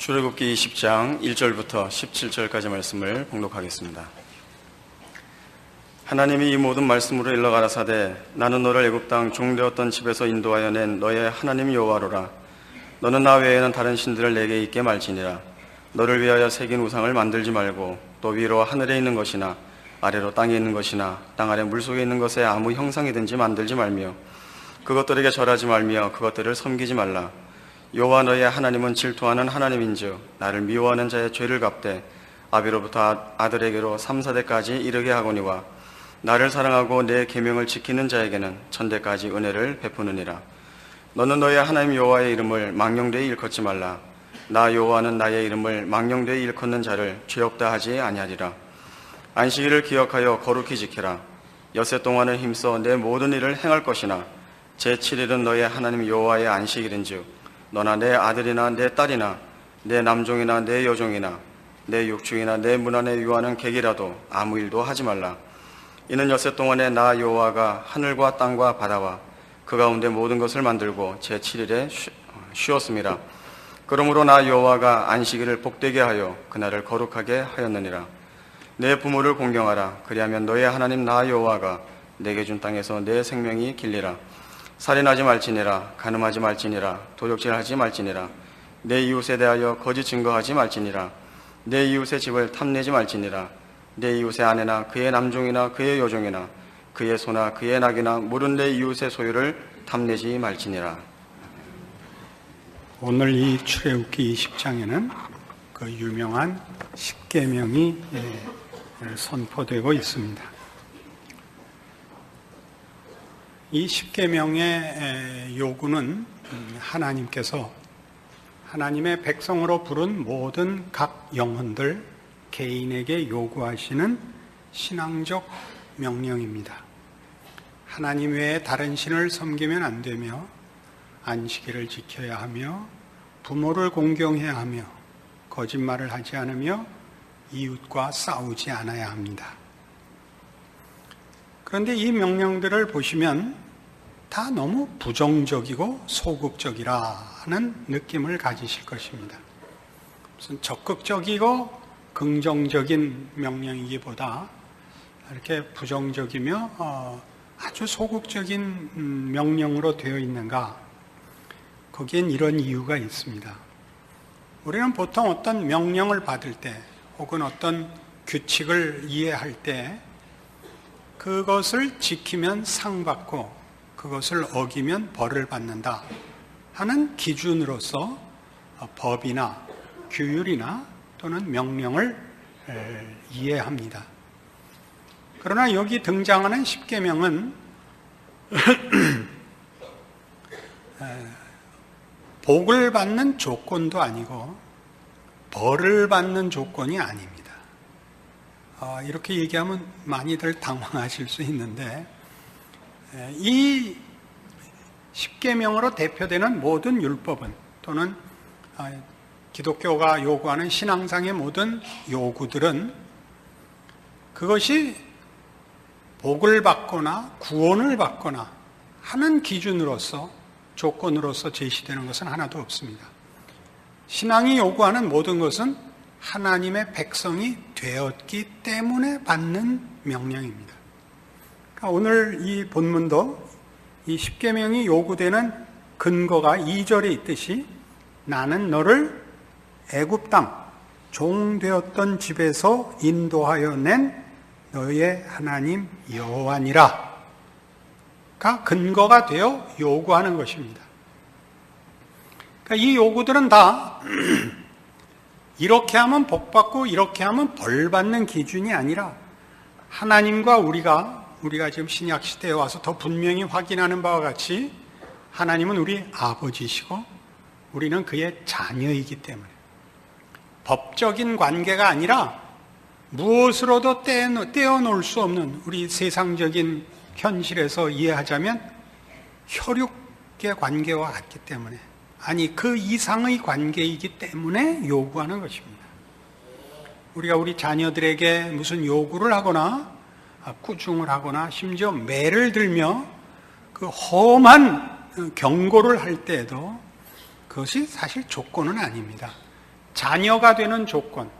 출애굽기 20장 1절부터 17절까지 말씀을 봉독하겠습니다. 하나님이 이 모든 말씀으로 일러 가라사대 나는 너를 애굽 땅 종되었던 집에서 인도하여 낸 너의 하나님 여호와로라. 너는 나 외에는 다른 신들을 내게 있게 말지니라. 너를 위하여 새긴 우상을 만들지 말고 또 위로 하늘에 있는 것이나 아래로 땅에 있는 것이나 땅 아래 물속에 있는 것에 아무 형상이든지 만들지 말며 그것들에게 절하지 말며 그것들을 섬기지 말라. 여호와 너의 하나님은 질투하는 하나님인즉 나를 미워하는 자의 죄를 갚되 아비로부터 아들에게로 3, 4대까지 이르게 하거니와 나를 사랑하고 내 계명을 지키는 자에게는 천대까지 은혜를 베푸느니라. 너는 너의 하나님 여호와의 이름을 망령되이 일컫지 말라. 나 여호와는 나의 이름을 망령되이 일컫는 자를 죄 없다 하지 아니하리라. 안식일을 기억하여 거룩히 지키라. 엿새 동안을 힘써 내 모든 일을 행할 것이나 제7일은 너의 하나님 여호와의 안식일인즉 너나 내 아들이나 내 딸이나 내 남종이나 내 여종이나 내 육충이나 내 문 안에 유하는 객이라도 아무 일도 하지 말라. 이는 엿새 동안에 나 여호와가 하늘과 땅과 바다와 그 가운데 모든 것을 만들고 제7일에 쉬었음이라. 그러므로 나 여호와가 안식일을 복되게 하여 그날을 거룩하게 하였느니라. 내 부모를 공경하라. 그리하면 너의 하나님 나 여호와가 내게 준 땅에서 내 생명이 길리라. 살인하지 말지니라. 간음하지 말지니라. 도적질하지 말지니라. 내 이웃에 대하여 거짓 증거하지 말지니라. 내 이웃의 집을 탐내지 말지니라. 내 이웃의 아내나 그의 남종이나 그의 여종이나 그의 소나 그의 낙이나 물은 내 이웃의 소유를 탐내지 말지니라. 오늘 이 출애굽기 20장에는 그 유명한 십계명이 선포되고 있습니다. 이 십계명의 요구는 하나님께서 하나님의 백성으로 부른 모든 각 영혼들 개인에게 요구하시는 신앙적 명령입니다. 하나님 외에 다른 신을 섬기면 안 되며 안식일을 지켜야 하며 부모를 공경해야 하며 거짓말을 하지 않으며 이웃과 싸우지 않아야 합니다. 그런데 이 명령들을 보시면 다 너무 부정적이고 소극적이라는 느낌을 가지실 것입니다. 무슨 적극적이고 긍정적인 명령이기보다 이렇게 부정적이며 아주 소극적인 명령으로 되어 있는가? 거기엔 이런 이유가 있습니다. 우리는 보통 어떤 명령을 받을 때 혹은 어떤 규칙을 이해할 때 그것을 지키면 상 받고 그것을 어기면 벌을 받는다 하는 기준으로서 법이나 규율이나 또는 명령을 이해합니다. 그러나 여기 등장하는 십계명은 복을 받는 조건도 아니고 벌을 받는 조건이 아닙니다. 이렇게 얘기하면 많이들 당황하실 수 있는데 이 십계명으로 대표되는 모든 율법은 또는 기독교가 요구하는 신앙상의 모든 요구들은 그것이 복을 받거나 구원을 받거나 하는 기준으로서 조건으로서 제시되는 것은 하나도 없습니다. 신앙이 요구하는 모든 것은 하나님의 백성이 되었기 때문에 받는 명령입니다. 그러니까 오늘 이 본문도 이 십계명이 요구되는 근거가 2절에 있듯이 나는 너를 애굽 땅 종되었던 집에서 인도하여 낸 너의 하나님 여호와니라 가 근거가 되어 요구하는 것입니다. 그러니까 이 요구들은 다 이렇게 하면 복 받고 이렇게 하면 벌 받는 기준이 아니라 하나님과 우리가 지금 신약 시대에 와서 더 분명히 확인하는 바와 같이 하나님은 우리 아버지시고 우리는 그의 자녀이기 때문에 법적인 관계가 아니라 무엇으로도 떼어놓을 수 없는 우리 세상적인 현실에서 이해하자면 혈육의 관계와 같기 때문에 아니 그 이상의 관계이기 때문에 요구하는 것입니다. 우리가 우리 자녀들에게 무슨 요구를 하거나 꾸중을 하거나 심지어 매를 들며 그 험한 경고를 할 때에도 그것이 사실 조건은 아닙니다. 자녀가 되는 조건,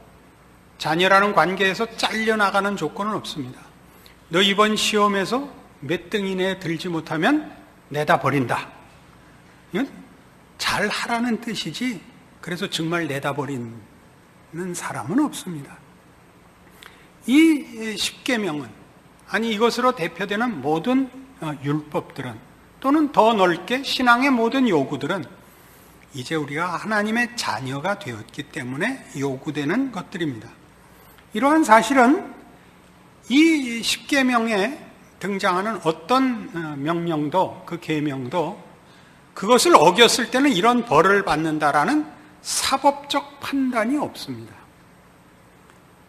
자녀라는 관계에서 잘려나가는 조건은 없습니다. 너 이번 시험에서 몇 등 이내에 들지 못하면 내다 버린다. 이건 잘 하라는 뜻이지, 그래서 정말 내다 버리는 사람은 없습니다. 이 십계명은, 아니 이것으로 대표되는 모든 율법들은, 또는 더 넓게 신앙의 모든 요구들은 이제 우리가 하나님의 자녀가 되었기 때문에 요구되는 것들입니다. 이러한 사실은 이 십계명에 등장하는 어떤 명령도, 그 계명도 그것을 어겼을 때는 이런 벌을 받는다라는 사법적 판단이 없습니다.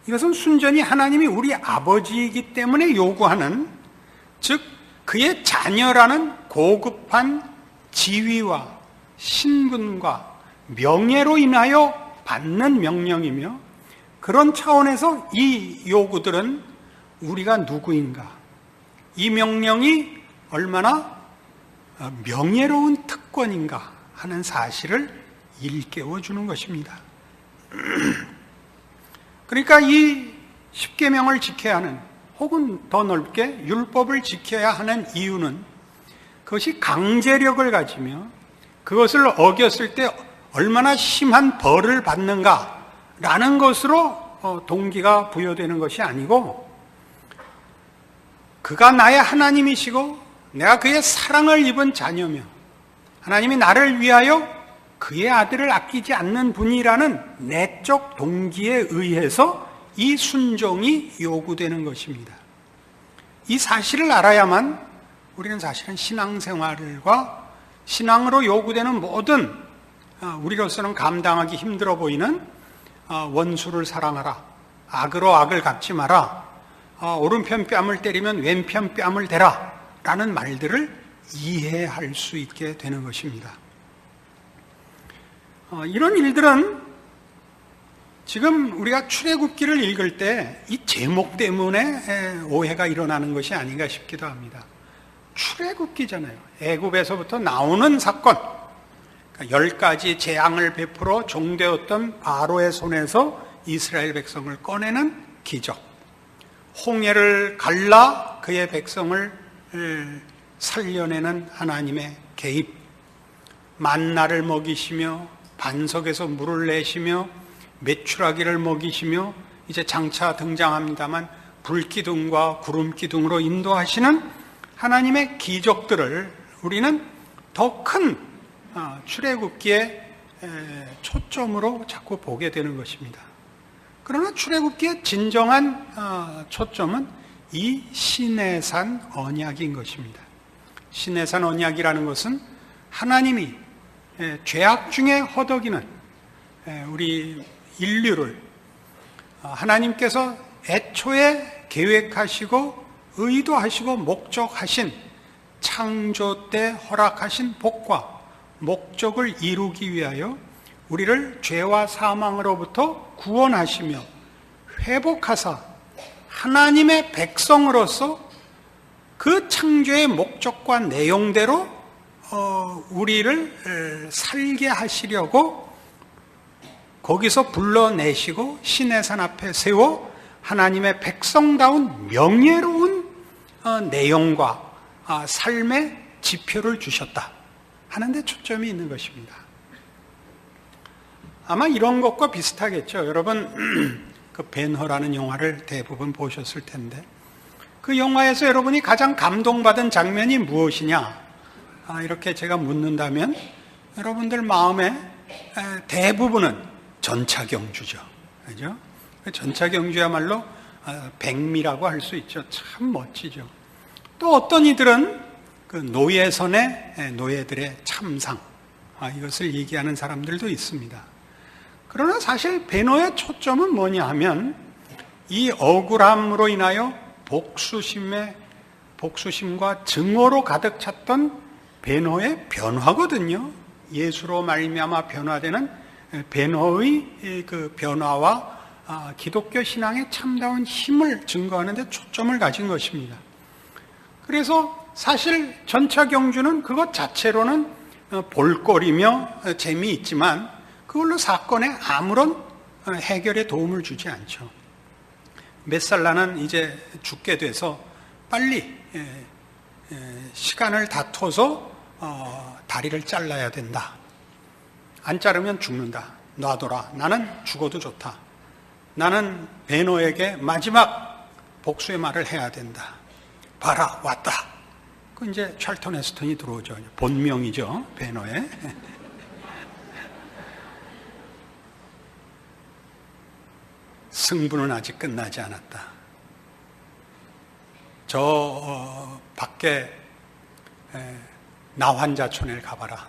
이것은 순전히 하나님이 우리 아버지이기 때문에 요구하는, 즉 그의 자녀라는 고급한 지위와 신분과 명예로 인하여 받는 명령이며, 그런 차원에서 이 요구들은 우리가 누구인가, 이 명령이 얼마나 명예로운 특권인가 하는 사실을 일깨워 주는 것입니다. 그러니까 이 십계명을 지켜야 하는, 혹은 더 넓게 율법을 지켜야 하는 이유는 그것이 강제력을 가지며 그것을 어겼을 때 얼마나 심한 벌을 받는가라는 것으로 동기가 부여되는 것이 아니고, 그가 나의 하나님이시고 내가 그의 사랑을 입은 자녀며 하나님이 나를 위하여 그의 아들을 아끼지 않는 분이라는 내적 동기에 의해서 이 순종이 요구되는 것입니다. 이 사실을 알아야만 우리는 사실은 신앙생활과 신앙으로 요구되는 모든 우리로서는 감당하기 힘들어 보이는 원수를 사랑하라, 악으로 악을 갚지 마라, 오른편 뺨을 때리면 왼편 뺨을 대라 라는 말들을 이해할 수 있게 되는 것입니다. 이런 일들은 지금 우리가 출애굽기를 읽을 때 이 제목 때문에 오해가 일어나는 것이 아닌가 싶기도 합니다. 출애굽기잖아요. 애굽에서부터 나오는 사건, 10가지 재앙을 베풀어 종되었던 바로의 손에서 이스라엘 백성을 꺼내는 기적, 홍해를 갈라 그의 백성을 살려내는 하나님의 개입, 만나를 먹이시며 반석에서 물을 내시며 메추라기를 먹이시며, 이제 장차 등장합니다만 불기둥과 구름기둥으로 인도하시는 하나님의 기적들을 우리는 더 큰 출애굽기의 초점으로 자꾸 보게 되는 것입니다. 그러나 출애굽기의 진정한 초점은 이 시내산 언약인 것입니다. 시내산 언약이라는 것은 하나님이 죄악 중에 허덕이는 우리 인류를 하나님께서 애초에 계획하시고 의도하시고 목적하신, 창조 때 허락하신 복과 목적을 이루기 위하여 우리를 죄와 사망으로부터 구원하시며 회복하사 하나님의 백성으로서 그 창조의 목적과 내용대로 우리를 살게 하시려고 거기서 불러내시고 시내산 앞에 세워 하나님의 백성다운 명예로운 내용과 삶의 지표를 주셨다 하는 데 초점이 있는 것입니다. 아마 이런 것과 비슷하겠죠. 여러분 그 벤허라는 영화를 대부분 보셨을 텐데, 그 영화에서 여러분이 가장 감동받은 장면이 무엇이냐 이렇게 제가 묻는다면 여러분들 마음에 대부분은 전차경주죠. 그죠? 전차경주야말로 백미라고 할 수 있죠. 참 멋지죠. 또 어떤 이들은 그 노예선의 노예들의 참상, 이것을 얘기하는 사람들도 있습니다. 그러나 사실 베노의 초점은 뭐냐 하면 이 억울함으로 인하여 복수심과 증오로 가득 찼던 베노의 변화거든요. 예수로 말미암아 변화되는 베노의 그 변화와 기독교 신앙의 참다운 힘을 증거하는 데 초점을 가진 것입니다. 그래서 사실 전차경주는 그것 자체로는 볼거리며 재미있지만 그걸로 사건에 아무런 해결에 도움을 주지 않죠. 메살라는 이제 죽게 돼서 빨리 시간을 다퉈서 다리를 잘라야 된다. 안 자르면 죽는다. 놔둬라. 나는 죽어도 좋다. 나는 베노에게 마지막 복수의 말을 해야 된다. 봐라, 왔다. 그 이제 찰턴 헤스턴이 들어오죠. 본명이죠, 베노의. 승부는 아직 끝나지 않았다. 밖에 나환자촌에 가봐라.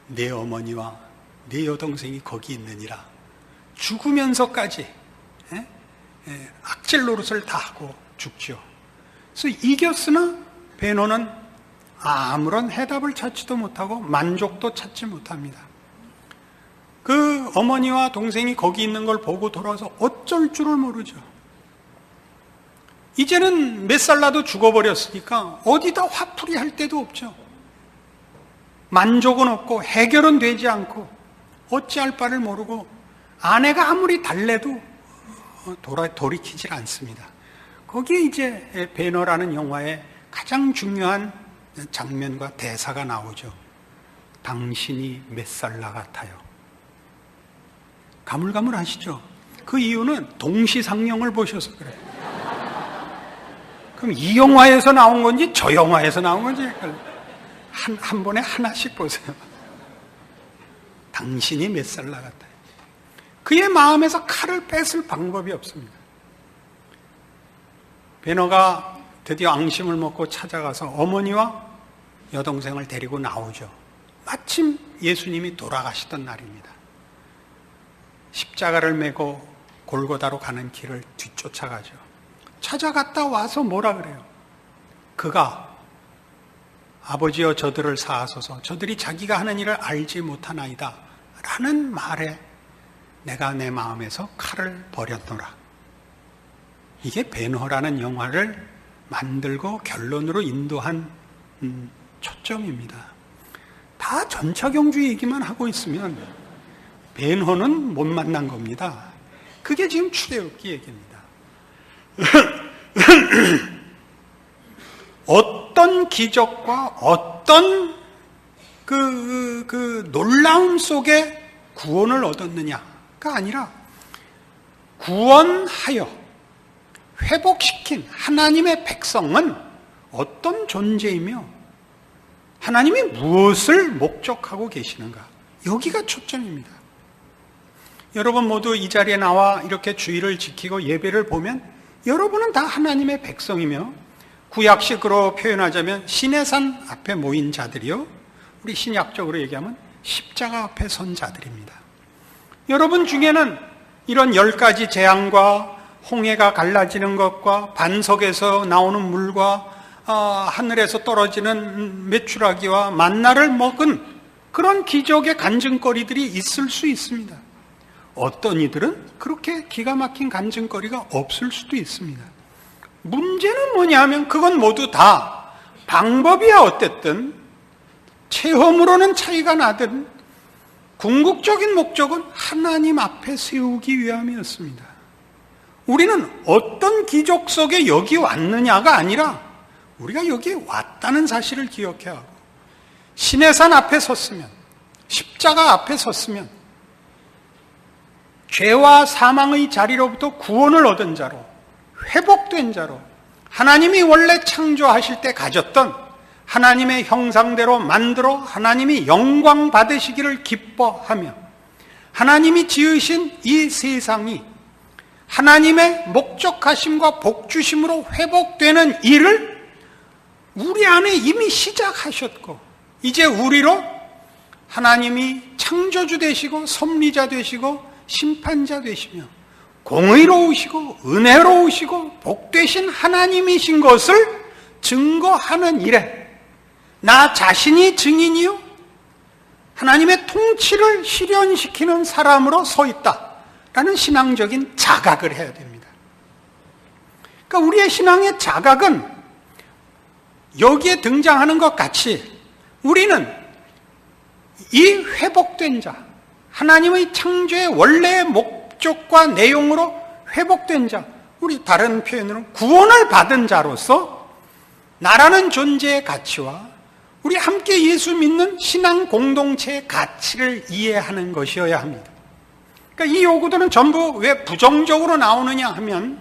내 어머니와 내 여동생이 거기 있느니라. 죽으면서까지 악질 노릇을 다 하고 죽죠. 그래서 이겼으나 베노는 아무런 해답을 찾지도 못하고 만족도 찾지 못합니다. 그 어머니와 동생이 거기 있는 걸 보고 돌아와서 어쩔 줄을 모르죠. 이제는 메살라도 죽어버렸으니까 어디다 화풀이 할 데도 없죠. 만족은 없고 해결은 되지 않고 어찌할 바를 모르고 아내가 아무리 달래도 돌이키질 않습니다. 거기에 이제 베너라는 영화의 가장 중요한 장면과 대사가 나오죠. 당신이 메살라 같아요. 가물가물하시죠? 그 이유는 동시상영을 보셔서 그래요. 그럼 이 영화에서 나온 건지 저 영화에서 나온 건지 한 번에 하나씩 보세요. 당신이 메살라 같아요. 그의 마음에서 칼을 뺏을 방법이 없습니다. 베너가 드디어 앙심을 먹고 찾아가서 어머니와 여동생을 데리고 나오죠. 마침 예수님이 돌아가시던 날입니다. 십자가를 메고 골고다로 가는 길을 뒤쫓아가죠. 찾아갔다 와서 뭐라 그래요? 그가 아버지여 저들을 사하소서 저들이 자기가 하는 일을 알지 못하나이다 라는 말에 내가 내 마음에서 칼을 버렸노라. 이게 베너라는 영화를 만들고 결론으로 인도한 초점입니다. 다 전차경주의 얘기만 하고 있으면 베너는 못 만난 겁니다. 그게 지금 출애굽기 얘기입니다. 어떤 기적과 어떤 그 놀라움 속에 구원을 얻었느냐가 아니라 구원하여 회복시킨 하나님의 백성은 어떤 존재이며 하나님이 무엇을 목적하고 계시는가? 여기가 초점입니다. 여러분 모두 이 자리에 나와 이렇게 주의를 지키고 예배를 보면 여러분은 다 하나님의 백성이며 구약식으로 표현하자면 시내산 앞에 모인 자들이요, 우리 신약적으로 얘기하면 십자가 앞에 선 자들입니다. 여러분 중에는 이런 10가지 재앙과 홍해가 갈라지는 것과 반석에서 나오는 물과 하늘에서 떨어지는 메추라기와 만나를 먹은 그런 기적의 간증거리들이 있을 수 있습니다. 어떤 이들은 그렇게 기가 막힌 간증거리가 없을 수도 있습니다. 문제는 뭐냐면 그건 모두 다 방법이야 어땠든 체험으로는 차이가 나든 궁극적인 목적은 하나님 앞에 세우기 위함이었습니다. 우리는 어떤 기적 속에 여기 왔느냐가 아니라 우리가 여기 왔다는 사실을 기억해야 하고 시내산 앞에 섰으면 십자가 앞에 섰으면 죄와 사망의 자리로부터 구원을 얻은 자로 회복된 자로 하나님이 원래 창조하실 때 가졌던 하나님의 형상대로 만들어 하나님이 영광 받으시기를 기뻐하며 하나님이 지으신 이 세상이 하나님의 목적하심과 복주심으로 회복되는 일을 우리 안에 이미 시작하셨고 이제 우리로 하나님이 창조주 되시고 섭리자 되시고 심판자 되시며 공의로우시고 은혜로우시고 복되신 하나님이신 것을 증거하는 일에 나 자신이 증인이요 하나님의 통치를 실현시키는 사람으로 서 있다라는 신앙적인 자각을 해야 됩니다. 그러니까 우리의 신앙의 자각은 여기에 등장하는 것 같이 우리는 이 회복된 자 하나님의 창조의 원래의 목적과 내용으로 회복된 자, 우리 다른 표현으로 구원을 받은 자로서 나라는 존재의 가치와 우리 함께 예수 믿는 신앙 공동체의 가치를 이해하는 것이어야 합니다. 그러니까 이 요구들은 전부 왜 부정적으로 나오느냐 하면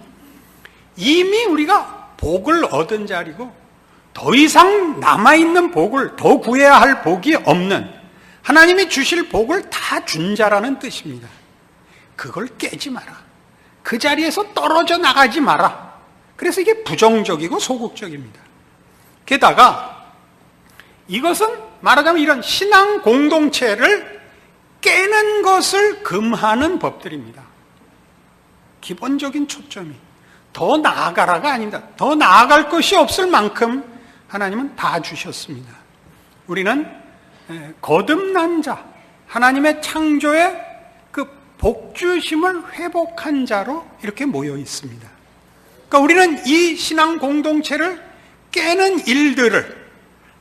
이미 우리가 복을 얻은 자리고 더 이상 남아있는 복을 더 구해야 할 복이 없는 하나님이 주실 복을 다 준 자라는 뜻입니다. 그걸 깨지 마라. 그 자리에서 떨어져 나가지 마라. 그래서 이게 부정적이고 소극적입니다. 게다가 이것은 말하자면 이런 신앙 공동체를 깨는 것을 금하는 법들입니다. 기본적인 초점이 더 나아가라가 아닙니다. 더 나아갈 것이 없을 만큼 하나님은 다 주셨습니다. 우리는 거듭난 자, 하나님의 창조의 그 복주심을 회복한 자로 이렇게 모여 있습니다. 그러니까 우리는 이 신앙 공동체를 깨는 일들을,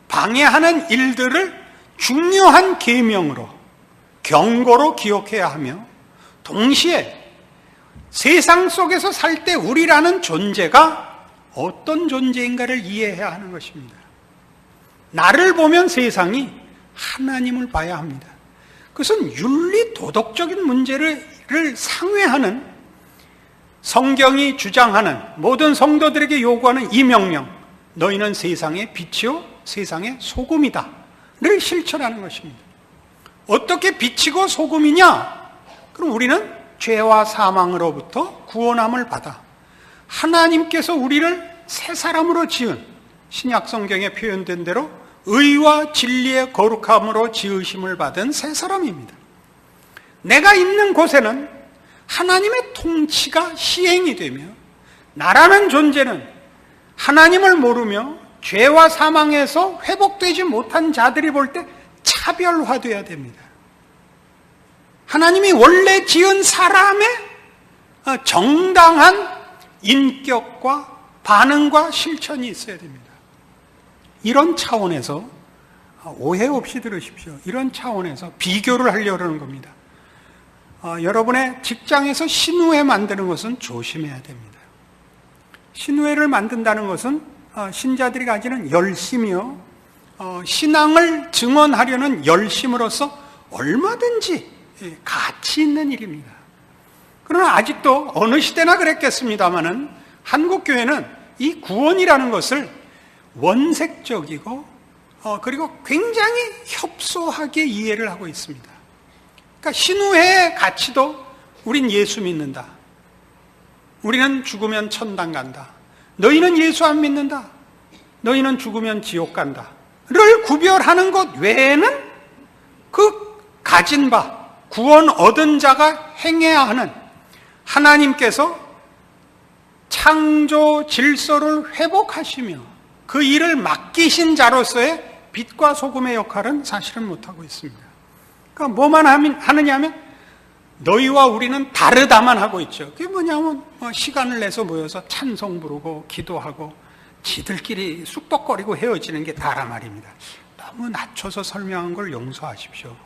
방해하는 일들을 중요한 계명으로, 경고로 기억해야 하며 동시에 세상 속에서 살 때 우리라는 존재가 어떤 존재인가를 이해해야 하는 것입니다. 나를 보면 세상이 하나님을 봐야 합니다. 그것은 윤리 도덕적인 문제를 상회하는 성경이 주장하는 모든 성도들에게 요구하는 이 명령, 너희는 세상의 빛이요 세상의 소금이다 를 실천하는 것입니다. 어떻게 빛이고 소금이냐? 그럼 우리는 죄와 사망으로부터 구원함을 받아 하나님께서 우리를 새 사람으로 지은, 신약 성경에 표현된 대로 의와 진리의 거룩함으로 지으심을 받은 새 사람입니다. 내가 있는 곳에는 하나님의 통치가 시행이 되며 나라는 존재는 하나님을 모르며 죄와 사망에서 회복되지 못한 자들이 볼 때 차별화되어야 됩니다. 하나님이 원래 지은 사람의 정당한 인격과 반응과 실천이 있어야 됩니다. 이런 차원에서 오해 없이 들으십시오. 이런 차원에서 비교를 하려고 하는 겁니다. 여러분의 직장에서 신우회 만드는 것은 조심해야 됩니다. 신우회를 만든다는 것은 신자들이 가지는 열심이요, 신앙을 증언하려는 열심으로서 얼마든지 가치 있는 일입니다. 그러나 아직도 어느 시대나 그랬겠습니다마는 한국 교회는 이 구원이라는 것을 원색적이고 그리고 굉장히 협소하게 이해를 하고 있습니다. 그러니까 신우회의 가치도 우린 예수 믿는다. 우리는 죽으면 천당 간다. 너희는 예수 안 믿는다. 너희는 죽으면 지옥 간다. 를 구별하는 것 외에는 그 가진 바, 구원 얻은 자가 행해야 하는 하나님께서 창조 질서를 회복하시며 그 일을 맡기신 자로서의 빛과 소금의 역할은 사실은 못하고 있습니다. 그러니까 뭐만 하느냐 하면 너희와 우리는 다르다만 하고 있죠. 그게 뭐냐면 시간을 내서 모여서 찬송 부르고 기도하고 지들끼리 쑥덕거리고 헤어지는 게 다란 말입니다. 너무 낮춰서 설명한 걸 용서하십시오.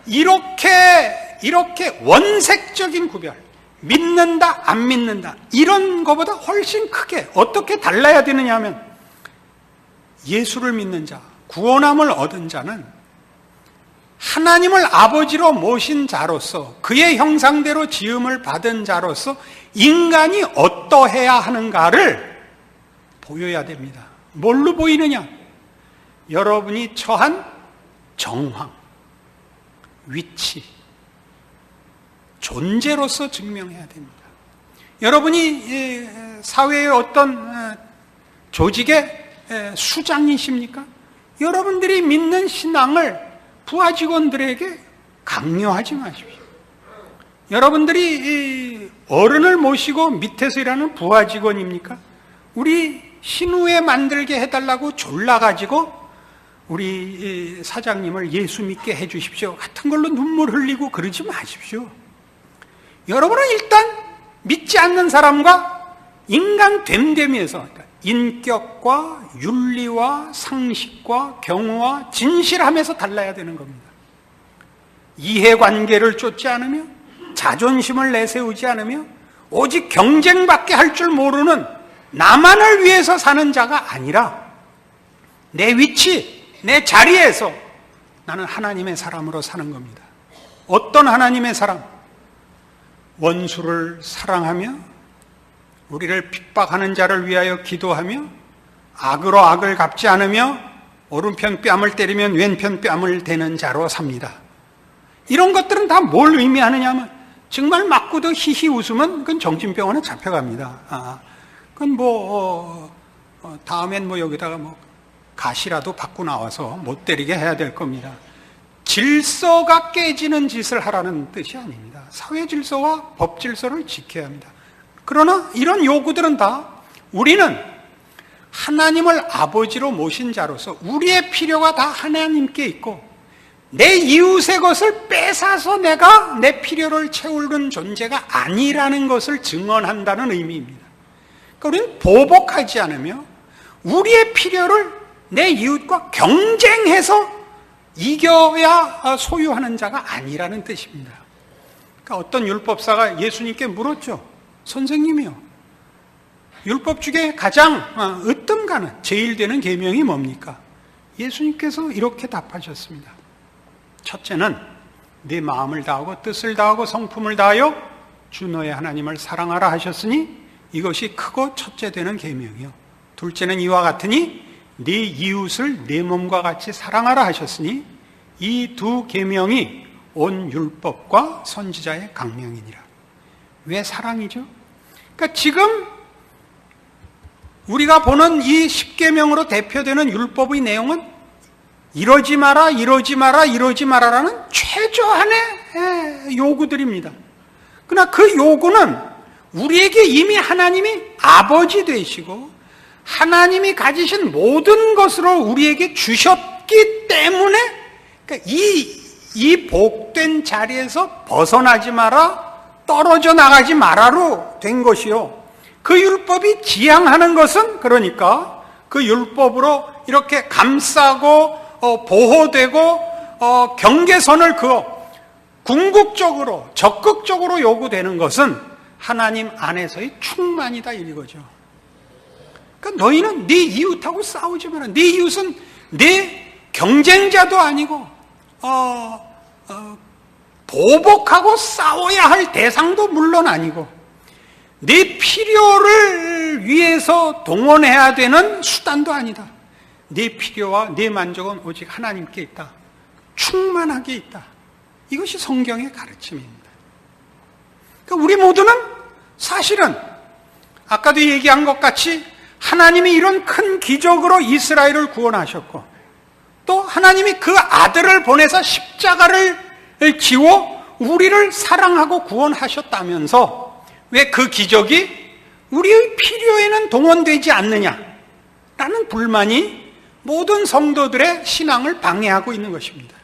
이렇게 원색적인 구별, 믿는다 안 믿는다 이런 것보다 훨씬 크게 어떻게 달라야 되느냐 하면 예수를 믿는 자, 구원함을 얻은 자는 하나님을 아버지로 모신 자로서 그의 형상대로 지음을 받은 자로서 인간이 어떠해야 하는가를 보여야 됩니다. 뭘로 보이느냐? 여러분이 처한 정황, 위치, 존재로서 증명해야 됩니다. 여러분이 사회의 어떤 조직의 수장이십니까? 여러분들이 믿는 신앙을 부하 직원들에게 강요하지 마십시오. 여러분들이 어른을 모시고 밑에서 일하는 부하 직원입니까? 우리 신우회 만들게 해달라고 졸라가지고 우리 사장님을 예수 믿게 해주십시오 같은 걸로 눈물 흘리고 그러지 마십시오. 여러분은 일단 믿지 않는 사람과 인간 됨됨이에서 인격과 윤리와 상식과 경우와 진실함에서 달라야 되는 겁니다. 이해관계를 쫓지 않으며 자존심을 내세우지 않으며 오직 경쟁밖에 할 줄 모르는 나만을 위해서 사는 자가 아니라 내 위치, 내 자리에서 나는 하나님의 사람으로 사는 겁니다. 어떤 하나님의 사람? 원수를 사랑하며 우리를 핍박하는 자를 위하여 기도하며 악으로 악을 갚지 않으며 오른편 뺨을 때리면 왼편 뺨을 대는 자로 삽니다. 이런 것들은 다 뭘 의미하느냐 하면 정말 맞고도 히히 웃으면 그건 정신병원에 잡혀갑니다. 그건 다음엔 여기다가 가시라도 받고 나와서 못 때리게 해야 될 겁니다. 질서가 깨지는 짓을 하라는 뜻이 아닙니다. 사회 질서와 법 질서를 지켜야 합니다. 그러나 이런 요구들은 다 우리는 하나님을 아버지로 모신 자로서 우리의 필요가 다 하나님께 있고 내 이웃의 것을 뺏어서 내가 내 필요를 채우는 존재가 아니라는 것을 증언한다는 의미입니다. 그러니까 우리는 보복하지 않으며 우리의 필요를 내 이웃과 경쟁해서 이겨야 소유하는 자가 아니라는 뜻입니다. 그러니까 어떤 율법사가 예수님께 물었죠. 선생님이요, 율법 중에 가장 으뜸가는 제일 되는 계명이 뭡니까? 예수님께서 이렇게 답하셨습니다. 첫째는 네 마음을 다하고 뜻을 다하고 성품을 다하여 주 너의 하나님을 사랑하라 하셨으니 이것이 크고 첫째 되는 계명이요. 둘째는 이와 같으니 네 이웃을 네 몸과 같이 사랑하라 하셨으니 이 두 계명이 온 율법과 선지자의 강명이니라. 왜 사랑이죠? 그러니까 지금 우리가 보는 이 10계명으로 대표되는 율법의 내용은 이러지 마라, 이러지 마라, 이러지 마라라는 최소한의 요구들입니다. 그러나 그 요구는 우리에게 이미 하나님이 아버지 되시고 하나님이 가지신 모든 것으로 우리에게 주셨기 때문에 그러니까 이 복된 자리에서 벗어나지 마라, 떨어져 나가지 마라로 된 것이요. 그 율법이 지향하는 것은 그러니까 그 율법으로 이렇게 감싸고 보호되고 경계선을 그어 궁극적으로 적극적으로 요구되는 것은 하나님 안에서의 충만이다 이거죠. 그러니까 너희는 네 이웃하고 싸우지 마라. 네 이웃은 네 경쟁자도 아니고 보복하고 싸워야 할 대상도 물론 아니고 네 필요를 위해서 동원해야 되는 수단도 아니다. 네 필요와 네 만족은 오직 하나님께 있다. 충만하게 있다. 이것이 성경의 가르침입니다. 그러니까 우리 모두는 사실은 아까도 얘기한 것 같이 하나님이 이런 큰 기적으로 이스라엘을 구원하셨고 또 하나님이 그 아들을 보내서 십자가를 지워 우리를 사랑하고 구원하셨다면서 왜 그 기적이 우리의 필요에는 동원되지 않느냐라는 불만이 모든 성도들의 신앙을 방해하고 있는 것입니다.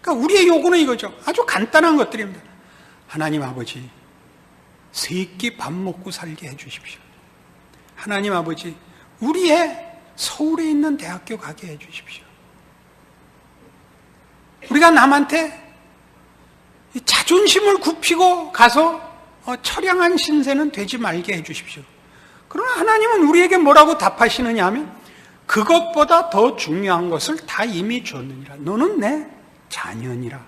그러니까 우리의 요구는 이거죠. 아주 간단한 것들입니다. 하나님 아버지, 세 끼 밥 먹고 살게 해주십시오. 하나님 아버지, 우리의 서울에 있는 대학교 가게 해주십시오. 우리가 남한테 자존심을 굽히고 가서 처량한 신세는 되지 말게 해주십시오. 그러나 하나님은 우리에게 뭐라고 답하시느냐 하면 그것보다 더 중요한 것을 다 이미 줬느니라. 너는 내 자녀니라.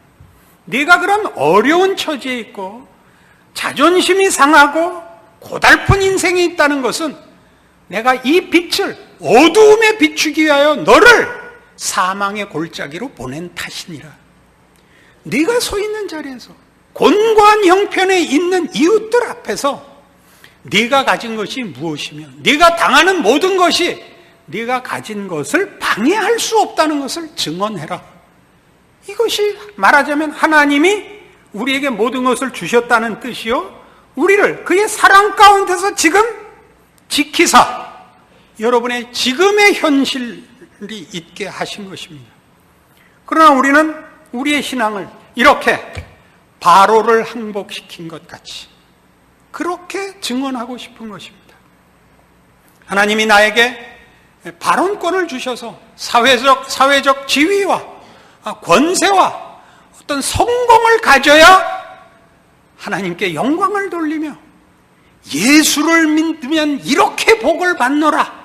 네가 그런 어려운 처지에 있고 자존심이 상하고 고달픈 인생에 있다는 것은 내가 이 빛을 어두움에 비추기 위하여 너를 사망의 골짜기로 보낸 탓이니라. 네가 서 있는 자리에서 곤고한 형편에 있는 이웃들 앞에서 네가 가진 것이 무엇이며 네가 당하는 모든 것이 네가 가진 것을 방해할 수 없다는 것을 증언해라. 이것이 말하자면 하나님이 우리에게 모든 것을 주셨다는 뜻이요, 우리를 그의 사랑 가운데서 지금 지키사 여러분의 지금의 현실이 있게 하신 것입니다. 그러나 우리는 우리의 신앙을 이렇게 바로를 항복시킨 것 같이 그렇게 증언하고 싶은 것입니다. 하나님이 나에게 발언권을 주셔서 사회적 지위와 권세와 어떤 성공을 가져야 하나님께 영광을 돌리며 예수를 믿으면 이렇게 복을 받노라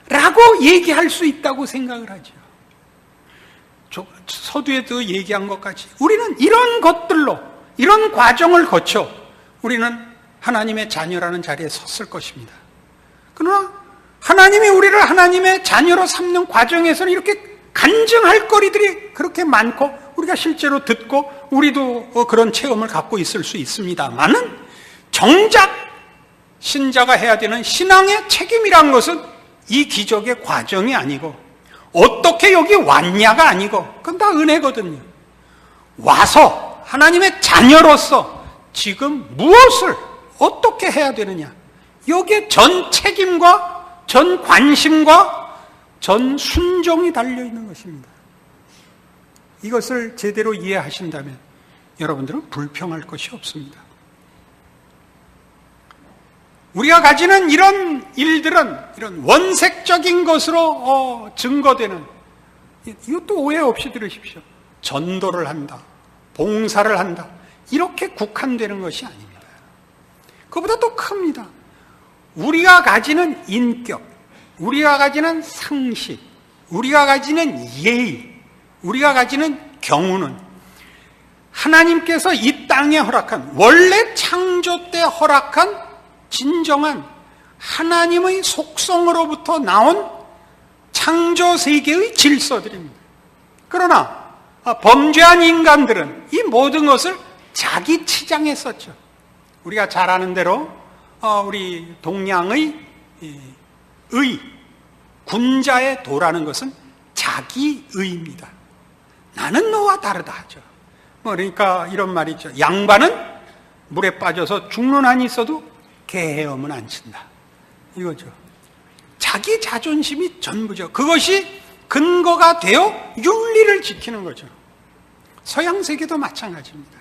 라고 얘기할 수 있다고 생각을 하죠. 서두에도 얘기한 것까지 우리는 이런 것들로, 이런 과정을 거쳐 우리는 하나님의 자녀라는 자리에 섰을 것입니다. 그러나 하나님이 우리를 하나님의 자녀로 삼는 과정에서는 이렇게 간증할 거리들이 그렇게 많고 우리가 실제로 듣고 우리도 그런 체험을 갖고 있을 수 있습니다만은 정작 신자가 해야 되는 신앙의 책임이란 것은 이 기적의 과정이 아니고 어떻게 여기 왔냐가 아니고 그건 다 은혜거든요. 와서 하나님의 자녀로서 지금 무엇을 어떻게 해야 되느냐, 여기에 전 책임과 전 관심과 전 순종이 달려있는 것입니다. 이것을 제대로 이해하신다면 여러분들은 불평할 것이 없습니다. 우리가 가지는 이런 일들은 이런 원색적인 것으로 증거되는, 이것도 오해 없이 들으십시오. 전도를 한다, 봉사를 한다, 이렇게 국한되는 것이 아닙니다. 그보다 더 큽니다. 우리가 가지는 인격, 우리가 가지는 상식, 우리가 가지는 예의, 우리가 가지는 경우는 하나님께서 이 땅에 허락한, 원래 창조 때 허락한 진정한 하나님의 속성으로부터 나온 창조 세계의 질서들입니다. 그러나 범죄한 인간들은 이 모든 것을 자기 치장에 썼죠. 우리가 잘 아는 대로 우리 동양의 의, 군자의 도라는 것은 자기의입니다. 나는 너와 다르다 하죠. 그러니까 이런 말이죠. 양반은 물에 빠져서 죽는 한이 있어도 개 헤엄은 안 친다, 이거죠. 자기 자존심이 전부죠. 그것이 근거가 되어 윤리를 지키는 거죠. 서양 세계도 마찬가지입니다.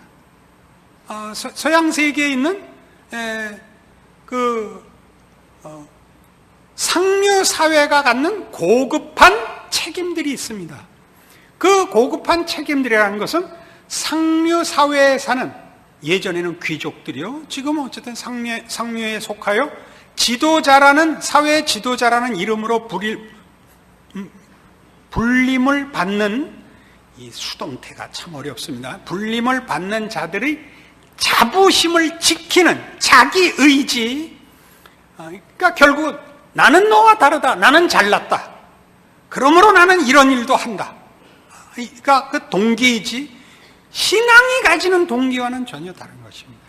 서양 세계에 있는 상류 사회가 갖는 고급한 책임들이 있습니다. 그 고급한 책임들이라는 것은 상류 사회에 사는, 예전에는 귀족들이요, 지금은 어쨌든 상류에 속하여 지도자라는, 사회 지도자라는 이름으로 불림을 받는, 이 수동태가 참 어렵습니다. 불림을 받는 자들의 자부심을 지키는 자기 의지. 그러니까 결국 나는 너와 다르다, 나는 잘났다, 그러므로 나는 이런 일도 한다. 그러니까 그 동기이지, 신앙이 가지는 동기와는 전혀 다른 것입니다.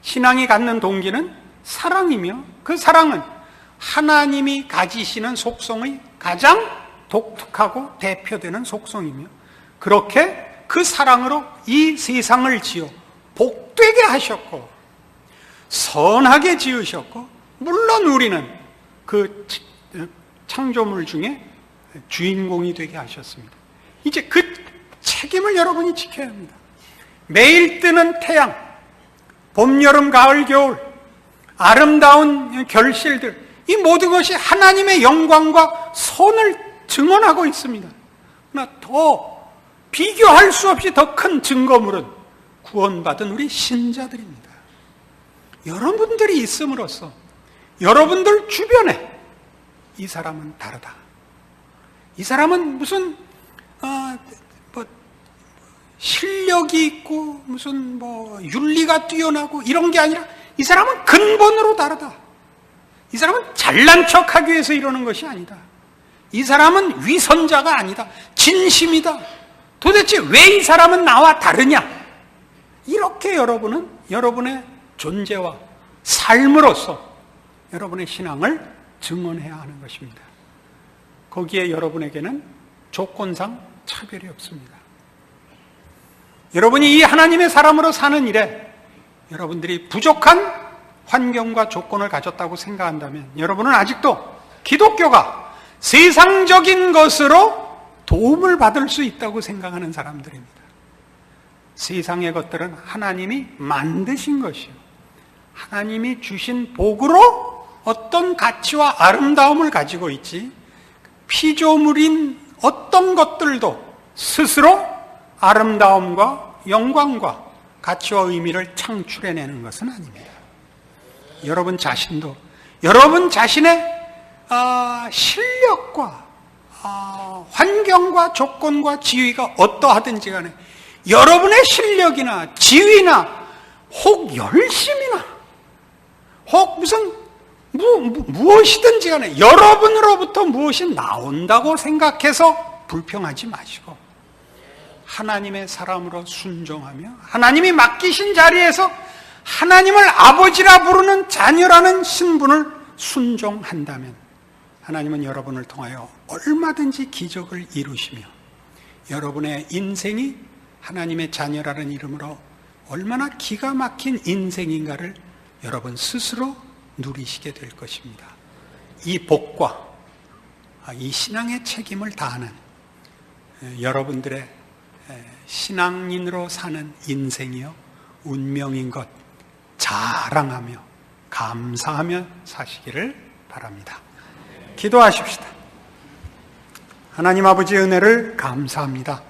신앙이 갖는 동기는 사랑이며, 그 사랑은 하나님이 가지시는 속성의 가장 독특하고 대표되는 속성이며, 그렇게 그 사랑으로 이 세상을 지어 복되게 하셨고 선하게 지으셨고, 물론 우리는 그 창조물 중에 주인공이 되게 하셨습니다. 이제 그 책임을 여러분이 지켜야 합니다. 매일 뜨는 태양, 봄, 여름, 가을, 겨울, 아름다운 결실들, 이 모든 것이 하나님의 영광과 선을 증언하고 있습니다. 그러나 더 비교할 수 없이 더 큰 증거물은 구원받은 우리 신자들입니다. 여러분들이 있음으로써 여러분들 주변에 이 사람은 다르다, 이 사람은 무슨 실력이 있고 무슨 윤리가 뛰어나고 이런 게 아니라 이 사람은 근본으로 다르다. 이 사람은 잘난 척하기 위해서 이러는 것이 아니다. 이 사람은 위선자가 아니다, 진심이다. 도대체 왜 이 사람은 나와 다르냐? 이렇게 여러분은 여러분의 존재와 삶으로서 여러분의 신앙을 증언해야 하는 것입니다. 거기에 여러분에게는 조건상 차별이 없습니다. 여러분이 이 하나님의 사람으로 사는 일에 여러분들이 부족한 환경과 조건을 가졌다고 생각한다면 여러분은 아직도 기독교가 세상적인 것으로 도움을 받을 수 있다고 생각하는 사람들입니다. 세상의 것들은 하나님이 만드신 것이요, 하나님이 주신 복으로 어떤 가치와 아름다움을 가지고 있지, 피조물인 어떤 것들도 스스로 아름다움과 영광과 가치와 의미를 창출해내는 것은 아닙니다. 여러분 자신도 여러분 자신의 실력과 환경과 조건과 지위가 어떠하든지 간에 여러분의 실력이나 지위나 혹 열심이나 혹 무슨 무엇이든지 간에 여러분으로부터 무엇이 나온다고 생각해서 불평하지 마시고 하나님의 사람으로 순종하며 하나님이 맡기신 자리에서 하나님을 아버지라 부르는 자녀라는 신분을 순종한다면 하나님은 여러분을 통하여 얼마든지 기적을 이루시며 여러분의 인생이 하나님의 자녀라는 이름으로 얼마나 기가 막힌 인생인가를 여러분 스스로 누리시게 될 것입니다. 이 복과 이 신앙의 책임을 다하는 여러분들의 신앙인으로 사는 인생이요 운명인 것 자랑하며 감사하며 사시기를 바랍니다. 기도하십시다. 하나님 아버지의 은혜를 감사합니다.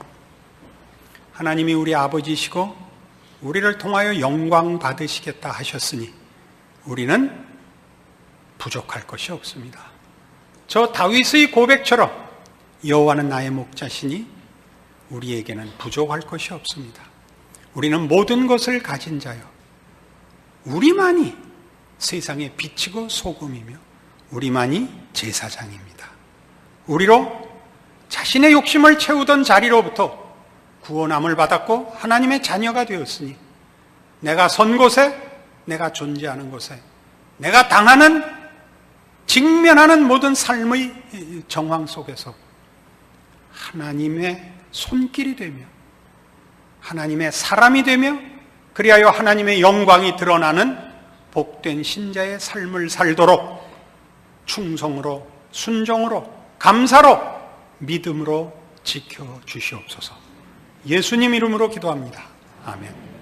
하나님이 우리 아버지시고 우리를 통하여 영광 받으시겠다 하셨으니 우리는 부족할 것이 없습니다. 저 다윗의 고백처럼 여호와는 나의 목자시니 우리에게는 부족할 것이 없습니다. 우리는 모든 것을 가진 자요 우리만이 세상의 빛이고 소금이며 우리만이 제사장입니다. 우리로 자신의 욕심을 채우던 자리로부터 구원함을 받았고 하나님의 자녀가 되었으니 내가 선 곳에 내가 존재하는 곳에 내가 당하는 직면하는 모든 삶의 정황 속에서 하나님의 손길이 되며 하나님의 사람이 되며 그리하여 하나님의 영광이 드러나는 복된 신자의 삶을 살도록 충성으로 순종으로 감사로 믿음으로 지켜주시옵소서. 예수님 이름으로 기도합니다. 아멘.